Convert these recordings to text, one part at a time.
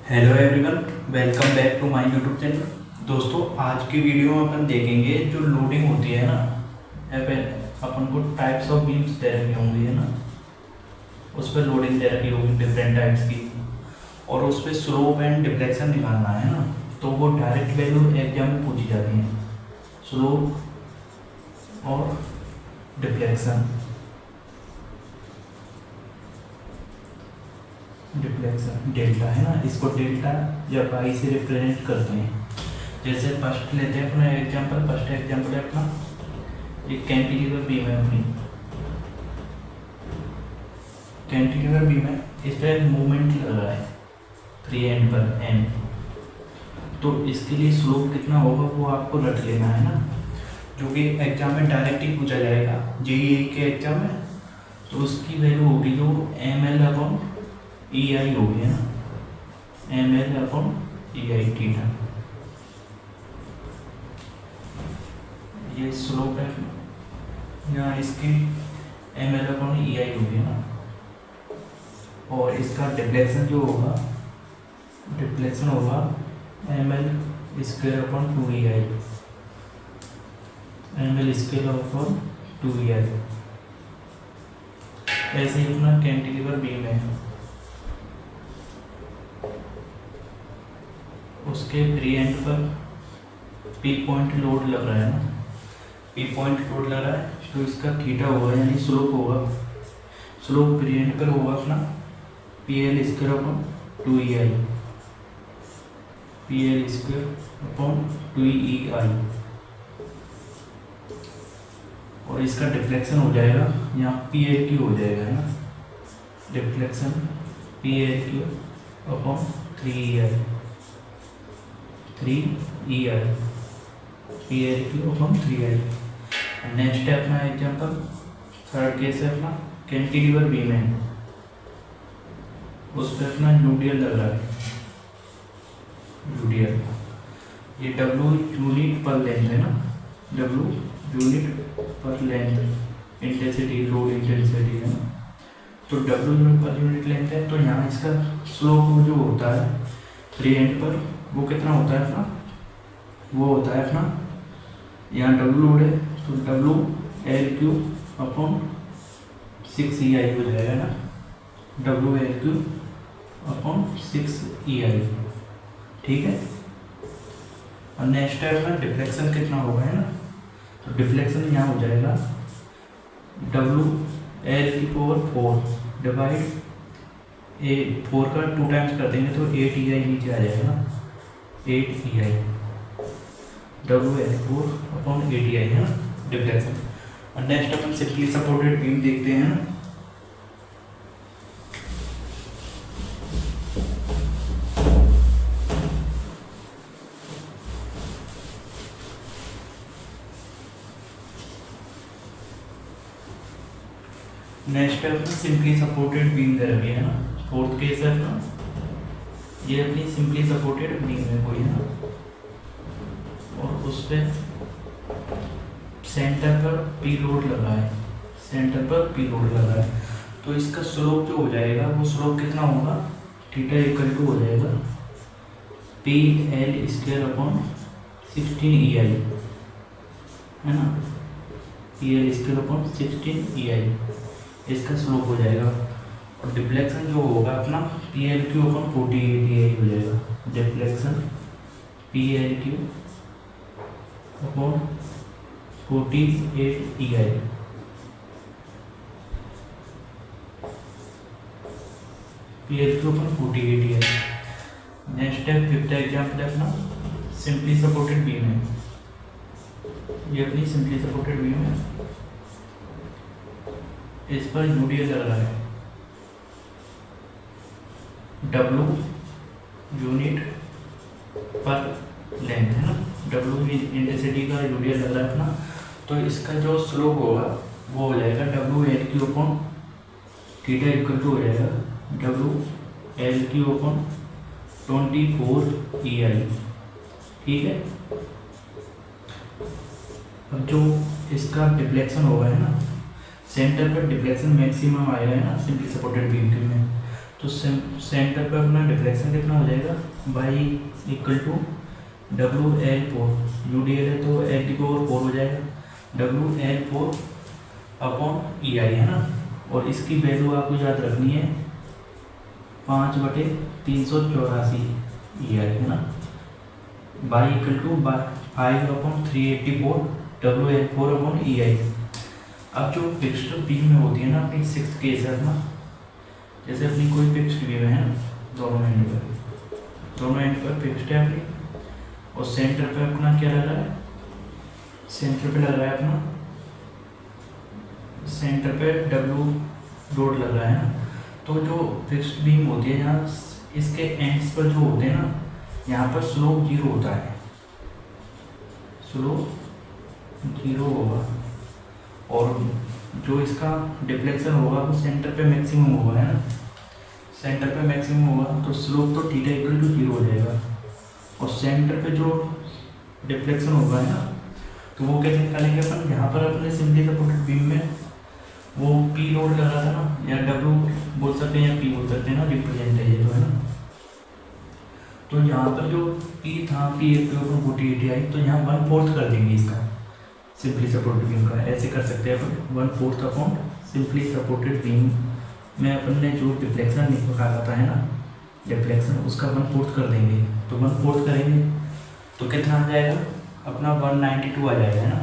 Hello everyone, welcome back to my YouTube channel. दोस्तों, आज की वीडियो में अपन देखेंगे जो लोडिंग होती है ना, अपन को टाइप्स ऑफ बीम्स दे रखी होंगी है ना, उस पर लोडिंग दे रखी होगी डिफरेंट टाइप्स की, और उस पर स्लोप एंड डिफ्लेक्शन निकालना है ना। तो वो डायरेक्ट वैल्यू एग्जाम में पूछी जाती है, स्लोप और डिफ्लेक्शन। डिफ्लेक्शन डेल्टा है ना, इसको डेल्टा या पाई से रिप्रेजेंट करते हैं। जैसे फर्स्ट लेते हैं अपना एग्जांपल, फर्स्ट एग्जांपल है अपना एक कैंटिलीवर बीम है अपनी, कैंटिलीवर बीम है, इस पर मूवमेंट लग रहा है फ्री एंड पर एम। तो इसके लिए स्लोप कितना होगा वो आपको रट लेना है ना, जो कि एग्जाम में डायरेक्ट ही पूछा जाएगा जेईई के एग्जाम में। तो उसकी वैल्यू होगी जो एम एल अपॉन ई आई हो गया ना, एम एल अपॉन ई आई थीटा। ये स्लोप है यहाँ, इसकी एम एल अपॉन ई आई हो गया ना, और इसका डिफ्लेक्शन जो होगा, डिफ्लेक्शन होगा एम एल स्क्वायर अपॉन 2 आई, एम एल स्क्वायर अपॉन 2 आई। ऐसे ही अपना कैंटिलीवर बीम है, उसके फ्री एंड पर पी पॉइंट लोड लग रहा है ना, पी पॉइंट लोड लग रहा है, तो इसका थीटा होगा यानी स्लोप होगा, स्लोप फ्री एंड पर होगा अपना पी एल स्क्वायर अपॉन 2 आई, पी एल स्क्वायर अपॉन 2 आई। और इसका डिफ्लेक्शन हो जाएगा यहाँ पी एल क्यू हो जाएगा है ना, deflection P L Q upon 3 आई, 3 ई आई, पी एल क्यू अपॉन 3 आई। नेक्स्ट है अपना एग्जांपल, थर्ड केस है अपना कैंटिलीवर बीम है, उस पर अपना यूडीएल लग रहा है, यूडीएल, ये डब्ल्यू यूनिट पर लेंथ है ना, डब्ल्यू यूनिट पर लेंथ, इंटेंसिटी लोड इंटेंसिटी है ना। तो W unit per unit length है, तो यहाँ इसका स्लोप जो होता है फ्री एंड पर वो कितना होता है अपना, वो होता है अपना यहाँ डब्ल्यू लोड है तो डब्ल्यू एल क्यू अपॉन 6 ई आई हो जाएगा ना, W L Q upon 6 E I, ठीक है। और नेक्स्ट है अपना डिफ्लेक्शन कितना होगा है ना, तो डिफ्लेक्शन यहाँ हो जाएगा डब्ल्यू एल की पावर 4 डिवाइड ए, 4 का 2 टाइम्स कर देंगे तो 8 ई आई नीचे आ जाएगा ना, 8 ई आई, डब्ल्यू एल 4 अपॉन 8 ई आई है ना डिफ्लेक्शन। और नेक्स्ट अपन सिंपली सपोर्टेड बीम देखते हैं ना। नेक्स्ट है अपना सिंपली सपोर्टेड बीम दे रखी है ना, फोर्थ केस है अपना, ये अपनी सिंपली सपोर्टेड बीम है कोई है ना, और उस पर सेंटर पर पी लोड लगा है, सेंटर पर पी लोड लगा है। तो इसका स्लोप जो हो जाएगा वो स्लोप कितना होगा, थीटा इक्वल टू हो जाएगा पी एल स्क्वायर अपॉन 16 ई आई है ना, पी एल स्क्वायर अपॉन 16 ई आई, इसका स्लोप हो जाएगा। और डिफ्लेक्शन जो होगा अपना पी एल क्यू अपॉन 48 ई आई हो जाएगा, deflection P L Q upon 48 ई आई, पी एल क्यू अपॉन 48 ई आई। नेक्स्ट है फिफ्थ एग्जाम्पल है अपना सिंपली सपोर्टेड बीम है, ये अपनी सिंपली सपोर्टेड बीम है, इस पर यूडीएल लग रहा है, डब्ल्यू यूनिट पर लेंथ है ना, डब्ल्यू इंटेंसिटी का यूडीएल लग रहा है अपना। तो इसका जो स्लोप होगा वो हो जाएगा W L Q upon theta equal to हो जाएगा W L Q upon 24 E I, ठीक है। अब जो इसका डिफ्लेक्शन होगा है ना, सेंटर पर डिफ्लेक्शन मैक्सिमम आएगा है ना सिंपली सपोर्टेड बीम में, तो सेंटर पे अपना डिफ्लेक्शन कितना हो जाएगा, by equal to WL4, UDL है तो L की पावर 4 हो जाएगा, WL4 अपॉन EI है ना। और इसकी वैल्यू आपको याद रखनी है 5/384 EI है ना, y equal to 5/384 WL4 upon EI। अब जो फिक्स्ड बीम में होती है ना अपनी 6th केस है अपना, जैसे अपनी कोई फिक्स्ड बीम है ना, दोनों एंड पर फिक्स्ड है अपनी, और सेंटर पे अपना क्या लग रहा है, सेंटर पे लग रहा है अपना, सेंटर पे W लोड लग रहा है ना। तो जो फिक्स्ड बीम होती है यहाँ इसके एंड्स पर जो होते हैं ना, यहाँ पर स्लोप 0 होता है, स्लोप 0 होगा, और जो इसका डिफ्लेक्शन होगा वो सेंटर पे मैक्सिमम होगा है ना, सेंटर पे मैक्सिमम होगा तो स्लोप तो थीटा इक्वल टू 0 हो जाएगा। और सेंटर पे जो डिफ्लेक्शन होगा है ना, तो वो कैसे निकालेंगे अपन, यहाँ पर अपने सिंपली सपोर्टेड बीम में वो P लोड लगा था ना, या W बोल सकते हैं या P बोल सकते हैं ना, रिप्रेजेंट है ये तो है ना। तो यहाँ पर जो P था, P ऊपर 48 आई, तो यहाँ 1/4 कर देंगे इसका सिंपली सपोर्टेड बीम का, ऐसे कर सकते हैं अपन 1/4 अपॉन सिंपली सपोर्टेड बीम में अपन ने जो डिफ्लेक्शन निकाला था है ना, डिफ्लेक्शन उसका 1/4 कर देंगे। तो 1/4 करेंगे तो कितना आ जाएगा अपना 192 आ जाएगा है ना,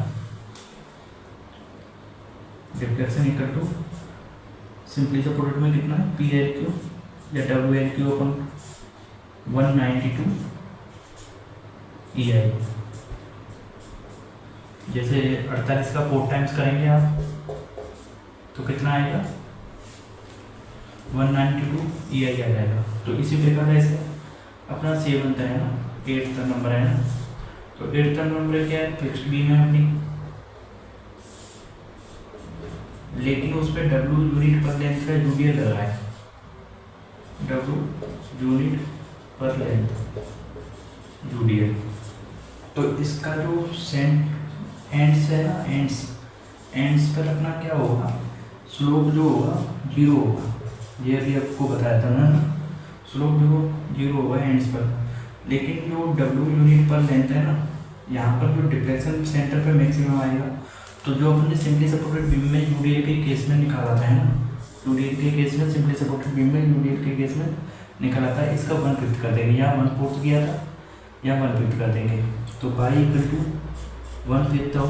deflection equal to simply supported में कितना है PL3 या WL3 अपन 192 EI। जैसे 48 का 4 टाइम्स करेंगे आप तो कितना आएगा 192 EI आ जाएगा। तो इसी प्रकार ऐसे अपना 7th है ना, 8th नंबर है ना, तो 8th नंबर क्या है, फिक्स्ड बीम है अपनी, लेकिन उस पर W यूनिट पर लेंथ का UDL लगा है, W यूनिट पर लेंथ UDL। तो इसका जो एंड्स है ना, एंड्स पर अपना क्या होगा, स्लोप जो होगा 0 होगा, ये अभी आपको बताया था ना, स्लोप जो 0 होगा एंड्स पर। लेकिन जो W यूनिट पर लेंथ है ना, यहाँ पर जो डिफ्लेक्शन सेंटर पे मैक्सिमम आएगा। तो जो अपने सिंपली सपोर्टेड बीम में UDL के केस में निकाला था है ना, UDL के केस में सिंपली सपोर्टेड बीम में UDL के केस में निकाला था, इसका 1/5 कर देंगे, यहाँ 1/4 किया था, यहाँ 1/5 कर देंगे। तो y equal to 1/5 of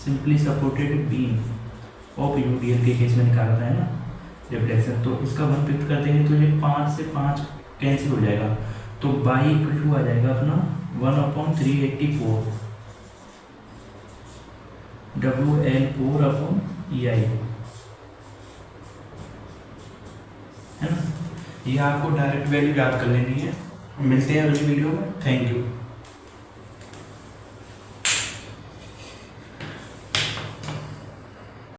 simply supported beam of UDL के केस में निकाला था है ना रिफ्लेक्शन, तो इसका 1/5 कर देंगे तो ये 5 से 5 कैंसिल हो जाएगा। तो बाई इक्वल टू आ जाएगा अपना 1/384 WL4 अपॉन EI है ना। ये आपको डायरेक्ट वैल्यू याद कर लेनी है। मिलते हैं अगली वीडियो में, थैंक यू।